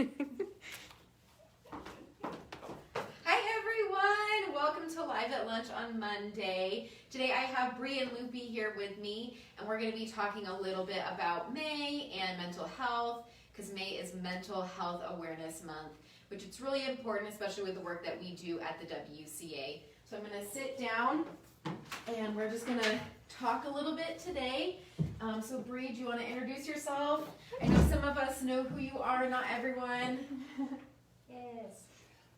Hi everyone! Welcome to Live at Lunch on Monday. Today I have Bree and Loopy here with me, and we're going to be talking a little bit about May and mental health, because May is Mental Health Awareness Month, which it's really important, especially with the work that we do at the WCA. So I'm going to sit down, and we're just going to talk a little bit today. So Bree, do you want to introduce yourself? I know some of us know who you are, not everyone. Yes.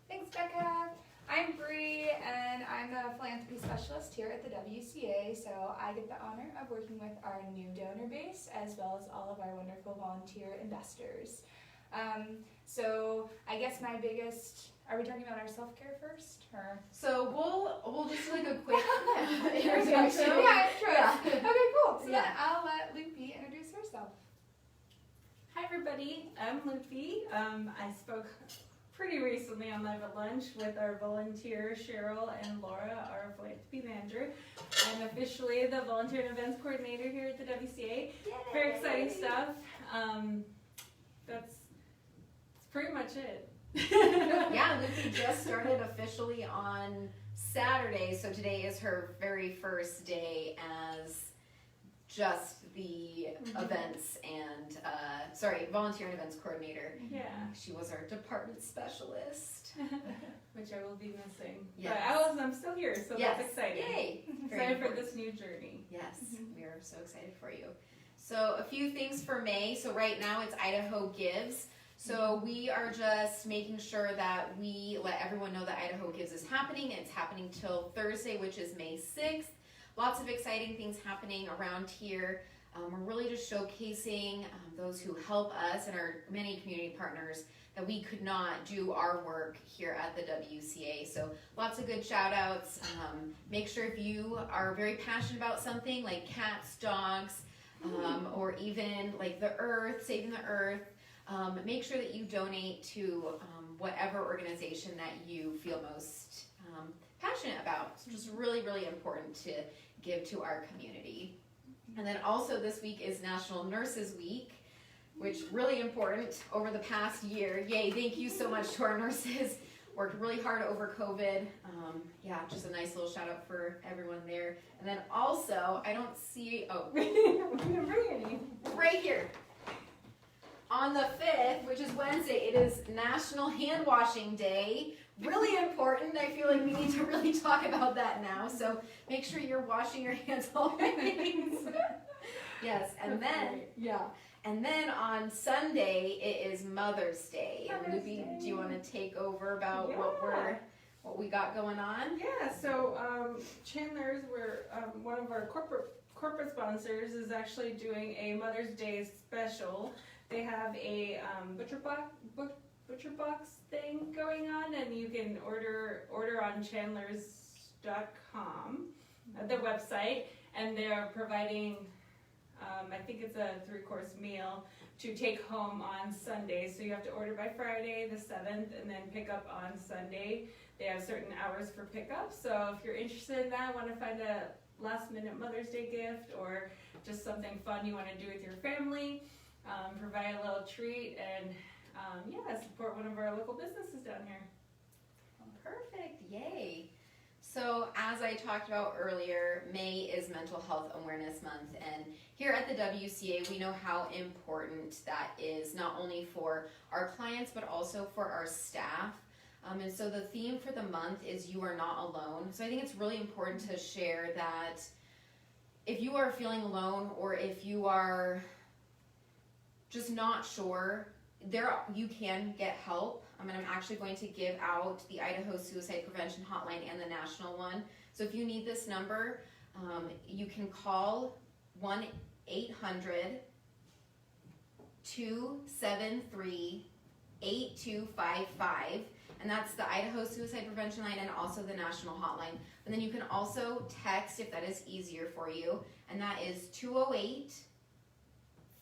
Thanks, Becca. I'm Bree, and I'm the philanthropy specialist here at the WCA, so I get the honor of working with our new donor base as well as all of our wonderful volunteer investors. So I guess my biggest, are we talking about our self-care first? Or? So we'll just do like a quick introduction. Yeah, Okay, cool. So Yeah. then I'll let Loopy introduce herself. Hi everybody, I'm Loopy. I spoke pretty recently on Live at Lunch with our volunteers Cheryl and Laura, our philanthropy manager. I'm officially the volunteer and events coordinator here at the WCA. Yay. Very exciting stuff. That's pretty much it. Yeah, Lucy just started officially on Saturday, so today is her very first day as just the events and, volunteer and events coordinator. Yeah. She was our department specialist. Which I will be missing. Yes. But I'm still here, so Yes. that's exciting. Yay! Very Excited for important. this new journey. Yes, we are so excited for you. So a few things for May. So right now it's Idaho Gives. So we are just making sure that we let everyone know that Idaho Gives is happening. It's happening till Thursday, which is May 6th. Lots of exciting things happening around here. We're really just showcasing those who help us and our many community partners that we could not do our work here at the WCA. So lots of good shout outs. Make sure if you are very passionate about something like cats, dogs, or even like the earth, saving the earth, make sure that you donate to whatever organization that you feel most passionate about. It's just really, really important to give to our community. And then also this week is National Nurses Week, which really important over the past year. Yay, thank you so much to our nurses. Worked really hard over COVID. Just a nice little shout out for everyone there. And then also, I don't see, right here. On the 5th, which is Wednesday, it is National Hand Washing Day. Really important. I feel like we need to really talk about that now. So make sure you're washing your hands always. Yes, and then on Sunday it is Mother's Day. And Luby, do you want to take over about what we got going on? Yeah, so Chandler's, one of our corporate sponsors is actually doing a Mother's Day special. They have a butcher box thing going on, and you can order on chandlers.com, their website, and they're providing, I think it's a 3-course meal to take home on Sunday. So you have to order by Friday the 7th and then pick up on Sunday. They have certain hours for pickup, so if you're interested in that, want to find a last-minute Mother's Day gift or just something fun you want to do with your family, provide a little treat, and support one of our local businesses down here. Perfect, yay. So as I talked about earlier, May is Mental Health Awareness Month, and here at the WCA we know how important that is, not only for our clients but also for our staff. And so the theme for the month is You Are Not Alone. So I think it's really important to share that if you are feeling alone or if you are just not sure, you can get help. I'm actually going to give out the Idaho Suicide Prevention Hotline and the national one. So if you need this number, you can call 1-800-273-8255, and that's the Idaho Suicide Prevention Line and also the national hotline. And then you can also text if that is easier for you, and that is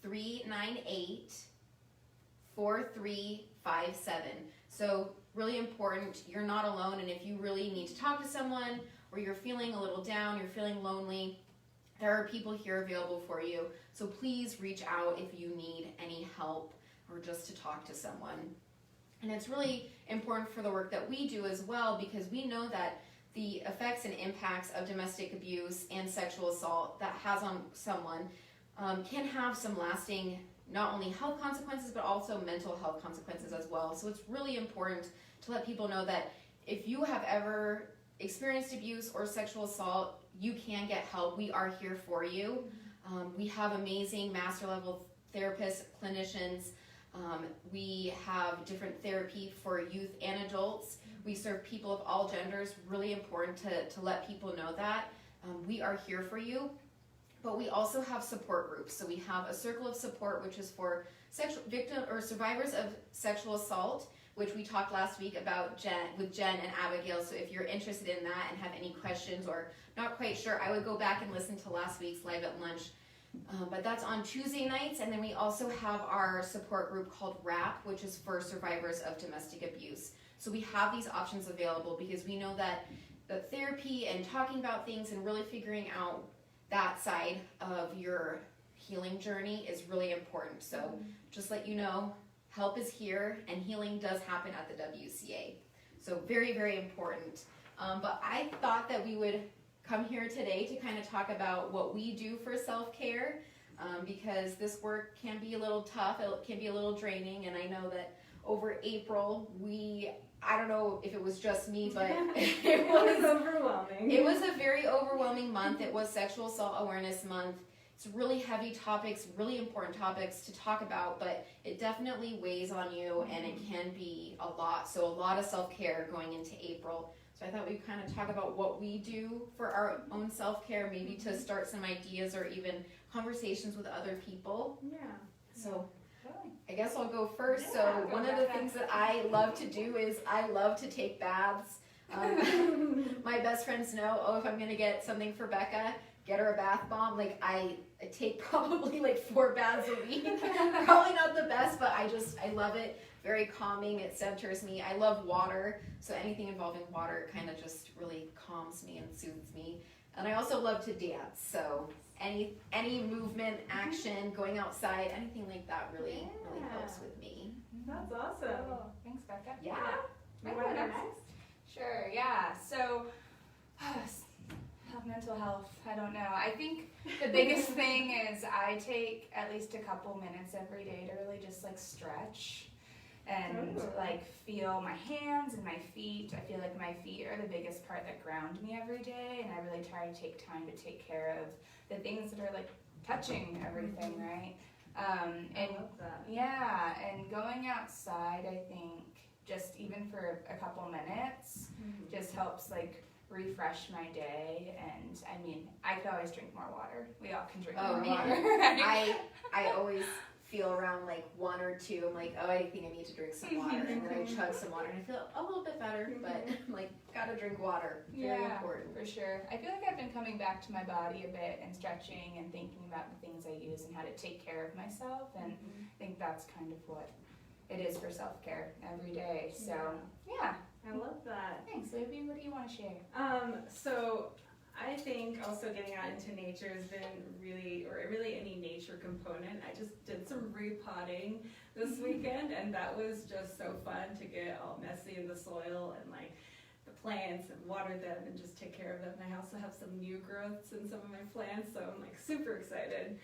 208-398-4357. So really important, you're not alone, and if you really need to talk to someone or you're feeling a little down, you're feeling lonely, there are people here available for you. So please reach out if you need any help or just to talk to someone. And it's really important for the work that we do as well, because we know that the effects and impacts of domestic abuse and sexual assault that has on someone can have some lasting, not only health consequences, but also mental health consequences as well. So it's really important to let people know that if you have ever experienced abuse or sexual assault, you can get help. We are here for you. We have amazing master level therapists, clinicians. We have different therapy for youth and adults. We serve people of all genders. Really important to let people know that. We are here for you. But we also have support groups. So we have a circle of support, which is for victim or survivors of sexual assault, which we talked last week about with Jen and Abigail. So if you're interested in that and have any questions or not quite sure, I would go back and listen to last week's Live at Lunch. But that's on Tuesday nights. And then we also have our support group called RAP, which is for survivors of domestic abuse. So we have these options available because we know that the therapy and talking about things and really figuring out that side of your healing journey is really important. So just let you know, help is here and healing does happen at the WCA. So very, very important. But I thought that we would come here today to kind of talk about what we do for self-care, because this work can be a little tough, it can be a little draining, and I know that over April, I don't know if it was just me, but it was overwhelming. It was a very overwhelming month. It was Sexual Assault Awareness Month. It's really heavy topics, really important topics to talk about, but it definitely weighs on you and it can be a lot. So a lot of self-care going into April. So I thought we'd kind of talk about what we do for our own self-care, maybe to start some ideas or even conversations with other people. Yeah. So I guess I'll go first. Yeah, so one of the things that I love to do is I love to take baths. My best friends know, if I'm going to get something for Becca, get her a bath bomb. Like I take probably like 4 baths a week. Probably not the best, but I love it. Very calming. It centers me. I love water. So anything involving water kind of just really calms me and soothes me. And I also love to dance. So any movement, action, going outside, anything like that really helps with me. That's awesome. Cool. Thanks, Becca. Yeah. You want to go next? Sure, yeah. So, mental health, I don't know. I think the biggest thing is I take at least a couple minutes every day to really just like stretch and like feel my hands and my feet. I feel like my feet are the biggest part that ground me every day, and I really try to take time to take care of the things that are like touching everything, right? And I love that. yeah, and going outside, I think just even for a couple minutes just helps like refresh my day. And I mean, I could always drink more water. We all can drink more water. I always feel around like 1 or 2. I'm like, I think I need to drink some water, and then I chug some water and I feel a little bit better. But I'm like, gotta drink water. Very important. For sure. I feel like I've been coming back to my body a bit and stretching and thinking about the things I use and how to take care of myself. And I think that's kind of what it is for self-care every day. So yeah. I love that. Thanks, Libby. What do you want to share? So I think also getting out into nature has been really any nature component. I just did some repotting this weekend, and that was just so fun to get all messy in the soil and like the plants and water them and just take care of them. And I also have some new growths in some of my plants, so I'm like super excited.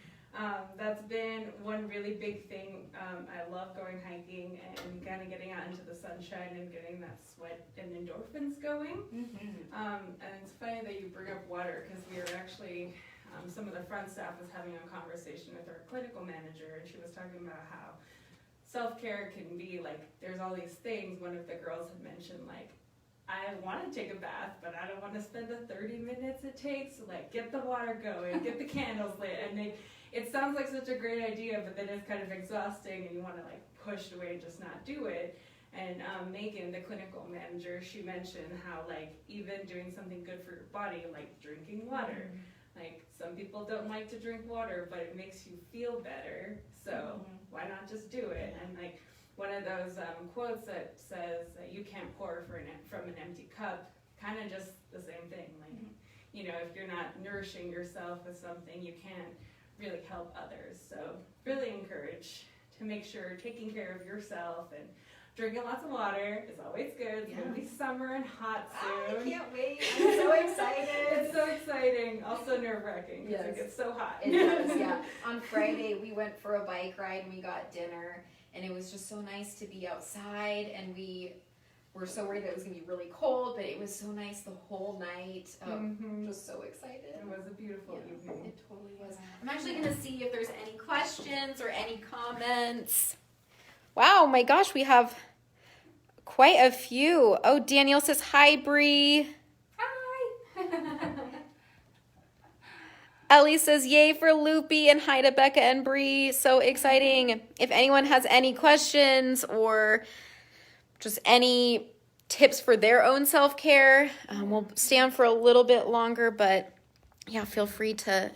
That's been one really big thing. I love going hiking and kind of getting out into the sunshine and getting that sweat and endorphins going. And it's funny that you bring up water, because we are actually, some of the front staff was having a conversation with our clinical manager, and she was talking about how self-care can be like, there's all these things. One of the girls had mentioned like, I want to take a bath, but I don't want to spend the 30 minutes it takes to like get the water going, get the candles lit, and it sounds like such a great idea, but then it's kind of exhausting and you want to like push it away and just not do it. And Megan, the clinical manager, she mentioned how like even doing something good for your body, like drinking water. Like some people don't like to drink water, but it makes you feel better. So why not just do it? And like one of those quotes that says that you can't pour from an empty cup, kind of just the same thing. Like, you know, if you're not nourishing yourself with something, you can't really help others. So really encourage to make sure taking care of yourself and drinking lots of water is always good. It's gonna be summer and hot soon. I can't wait. I'm so excited. It's so exciting. Also nerve-wracking because Yes. it gets so hot. It does, yeah. On Friday, we went for a bike ride and we got dinner, and it was just so nice to be outside, and we were so worried that it was going to be really cold, but it was so nice the whole night. Just so excited. It was a beautiful evening. It totally was. I'm actually going to see if there's any questions or any comments. Wow, my gosh, we have quite a few. Oh, Danielle says, hi, Bree. Hi. Ellie says, yay for Loopy, and hi to Becca and Bree. So exciting. If anyone has any questions or just any tips for their own self-care, we'll stay on for a little bit longer, but yeah, feel free to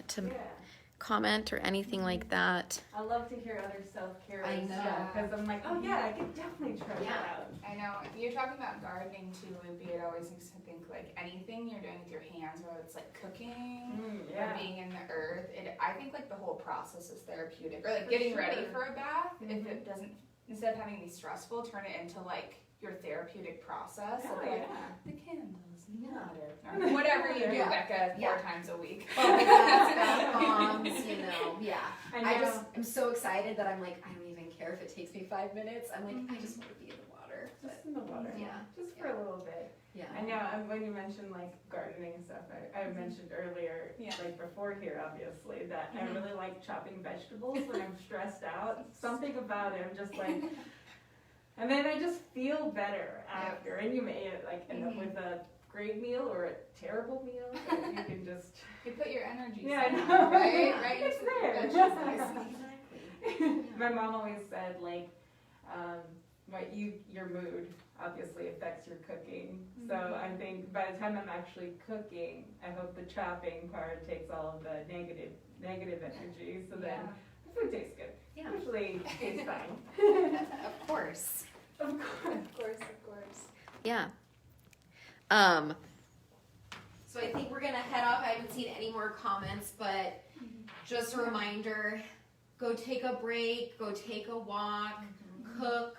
comment or anything like that. I love to hear other self-care I know. stuff because I'm like, oh yeah, I could definitely try that out. I know. You're talking about gardening too, Loopy. It always makes me think like anything you're doing with your hands, whether it's like cooking or being in the earth. I think like the whole process is therapeutic. Or like For getting sure. ready for a bath, if it doesn't, instead of having it be stressful, turn it into like your therapeutic process. Oh, of like yeah. the candles and the water. Or whatever you do, Yeah. Becca, 4 Yeah. times a week. Oh, bath bombs, yeah. I know. I'm so excited that I'm like, I don't even care if it takes me 5 minutes. I'm like, I just want to be in the water. But Just in the water. yeah. Just for a little bit. yeah. I know, and when you mentioned like gardening and stuff, I mentioned earlier, like before here obviously, that I really like chopping vegetables when I'm stressed out. Something about it, I'm just like, and then I just feel better after. And you may like end up with a great meal or a terrible meal, but you can just. You put your energy Yeah, I somewhere, know. right? Right It's into the there. vegetables. Exactly. My mom always said like, your mood obviously affects your cooking. So I think by the time I'm actually cooking, I hope the chopping part takes all of the negative energy, so then the food tastes good. Yeah. Usually tastes fine. Of course. Of course. Of course. Yeah. So I think we're gonna head off. I haven't seen any more comments, but just a reminder, go take a break, go take a walk, cook,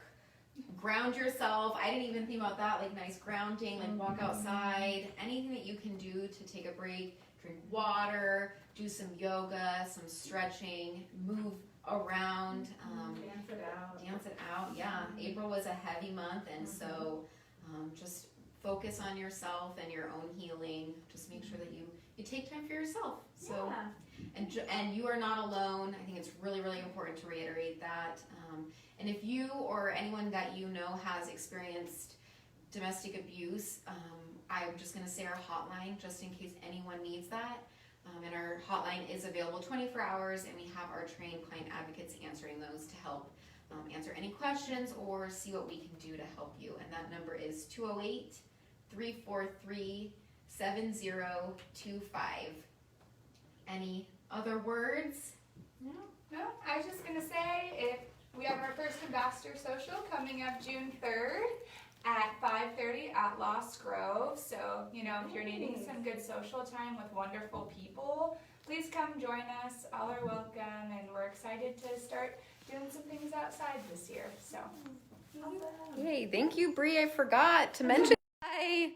ground yourself. I didn't even think about that, like nice grounding, like walk outside, anything that you can do to take a break, drink water, do some yoga, some stretching, move around, Dance it out. dance it out. Yeah, April was a heavy month, and so just focus on yourself and your own healing. Just make sure that you take time for yourself. So, and you are not alone. I think it's really, really important to reiterate that. And if you or anyone that you know has experienced domestic abuse, I'm just going to say our hotline just in case anyone needs that. And our hotline is available 24 hours, and we have our trained client advocates answering those to help answer any questions or see what we can do to help you. And that number is 208-343-7025. Any other words? No, I was just gonna say, if we have our first ambassador social coming up June 3rd at 5:30 at Lost Grove. So, if you're needing some good social time with wonderful people, please come join us. All are welcome, and we're excited to start doing some things outside this year. So, Yay, thank you, Bree. I forgot to mention. Bye.